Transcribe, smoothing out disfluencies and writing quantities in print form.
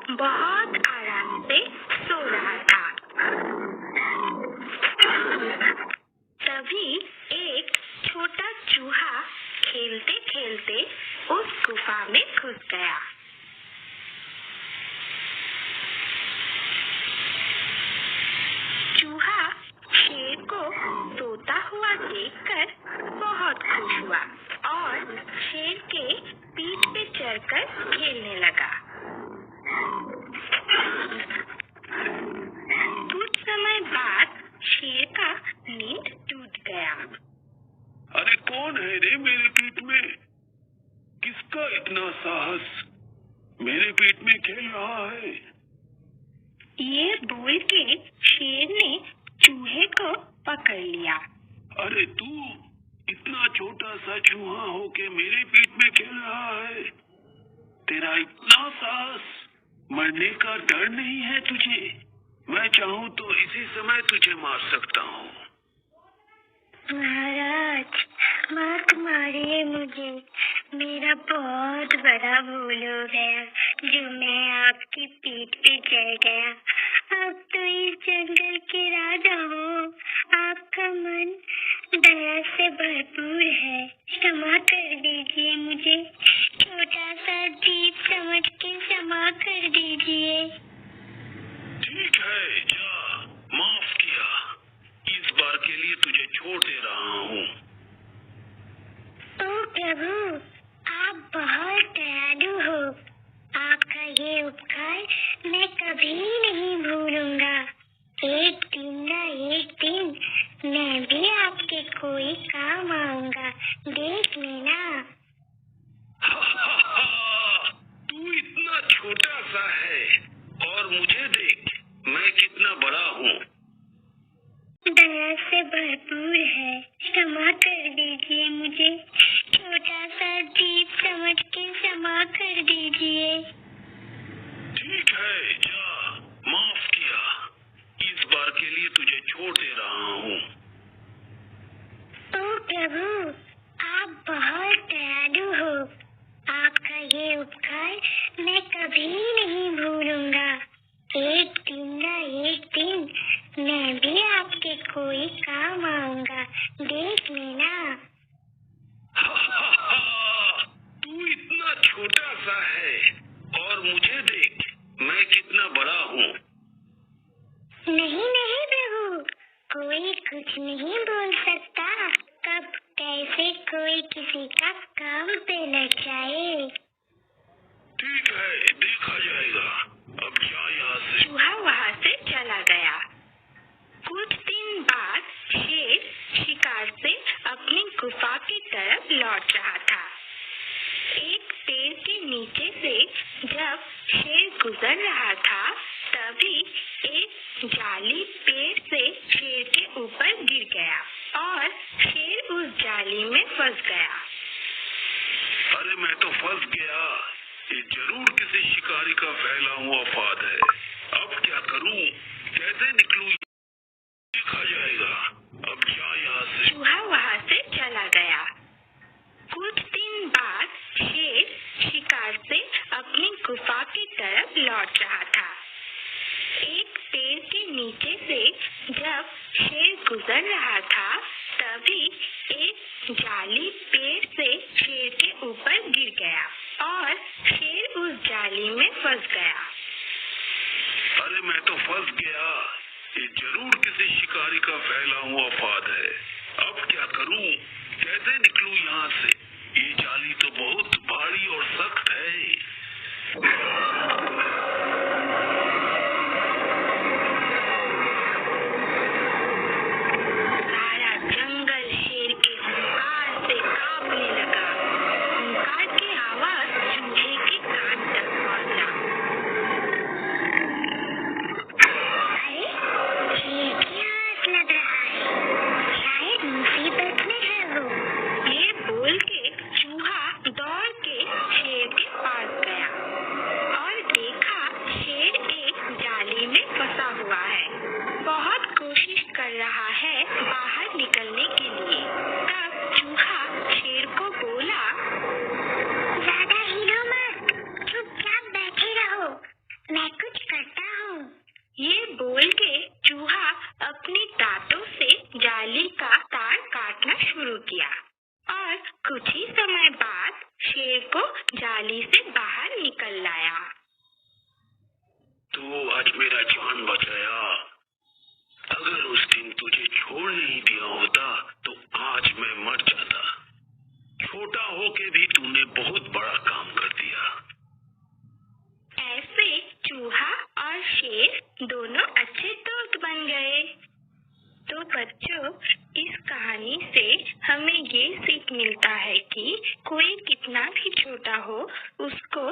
बहुत आराम से सो रहा था। तभी एक छोटा चूहा खेलते खेलते उस गुफा में घुस गया। चूहा शेर को सोता हुआ देखकर बहुत खुश हुआ और शेर के पीठ पे चढ़कर खेलने लगा। कुछ समय बाद शेर का नींद टूट गया। अरे कौन है रे मेरे पीठ में? किसका इतना साहस मेरे पीठ में खेल रहा है? ये बोल के शेर ने चूहे को पकड़ लिया। अरे तू इतना छोटा सा चूहा होके मेरे पीठ में खेल रहा है? तेरा इतना साहस, मरने का डर नहीं है तुझे? मैं चाहूँ तो इसी समय तुझे मार सकता हूँ। महाराज, मत मारिए मुझे। मेरा बहुत बड़ा भूल हो गया जो मैं आपकी पीठ पे चढ़ गया। अब तो इस जंगल के राजा हो। आपका मन दया से भरपूर है। क्षमा कर दीजिए मुझे। छोटा सा जीव समझ के क्षमा कर दीजिए। ठीक है, जा, माफ किया। इस बार के लिए तुझे छोड़ दे रहा हूँ। ओ प्रभु, आप बहुत दयालु हो। आपका ये उपकार मैं कभी नहीं भूलूंगा। एक दिन ना एक दिन मैं भी आपके कोई काम आऊंगा। देख लेना। तू इतना छोटा सा है और मुझे देख, मैं कितना बड़ा हूँ। दया से भरपूर है। क्षमा कर दीजिए मुझे। छोटा सा जीव समझ के क्षमा कर दीजिए। ठीक है, जा, माफ किया। इस बार के लिए तुझे छोड़ दे रहा हूँ। ओ प्रभु, आप बहुत दयालु हो। आपका ये उपकार मैं कभी नहीं भूलूंगा। एक दिन ना एक दिन मैं भी आपके कोई काम आऊंगा। देख लेना। तू इतना छोटा सा है और मुझे देख, मैं कितना बड़ा हूँ। नहीं नहीं प्रभु, कोई कुछ नहीं बोल सकता। कब कैसे कोई किसी का काम पे लग जाए। ठीक है, देखा जाएगा। अब जा यहाँ से। चूहा वहाँ से चला गया। कुछ दिन बाद शेर शिकार से अपनी गुफा की तरफ लौट रहा था। एक पेड़ के नीचे से जब शेर गुजर रहा था, तभी एक जाली पेड़ से शेर के ऊपर गिर गया और शेर उस जाली में फंस गया। अरे मैं तो फंस गया। ये जरूर किसी शिकारी का फैला हुआ फाद है। अब क्या करूं? कैसे निकलूं? देखा जाएगा। अब जा यहाँ से। चूहा वहाँ से चला गया। कुछ दिन बाद शेर शिकार से अपनी गुफा की तरफ लौट रहा था। एक पेड़ के नीचे से जब शेर गुजर रहा था, तभी एक जाली पेड़ से शेर के ऊपर गिर गया और शेर उस जाली में फंस गया। अरे मैं तो फंस गया। ये जरूर किसी शिकारी का फैला हुआ फाद है। अब क्या करूं? कैसे निकलूं यहाँ से? ये जाली तो बहुत भारी और सख्त है। सारा जंगल शेर के हुंकार से कांपने लगा। हुंकार की आवाज चूहे के कान तक पहुंचा। अरे, शेर की आवाज लग रहा है। शायद मुसीबत में है वो। ये बोल के चूहा दौड़ के शेर के कुछ ही समय बाद शेर को जाली से बाहर निकल लाया। तू आज मेरा जान बचाया। अगर उस दिन तुझे छोड़ नहीं दिया होता तो आज मैं मर जाता। छोटा होके भी तूने बहुत बड़ा काम कर दिया। ऐसे चूहा और शेर दोनों अच्छे दोस्त बन गए। तो बच्चों, इस कहानी से हमें ये सीख मिलता है कि कोई कितना भी छोटा हो, उसको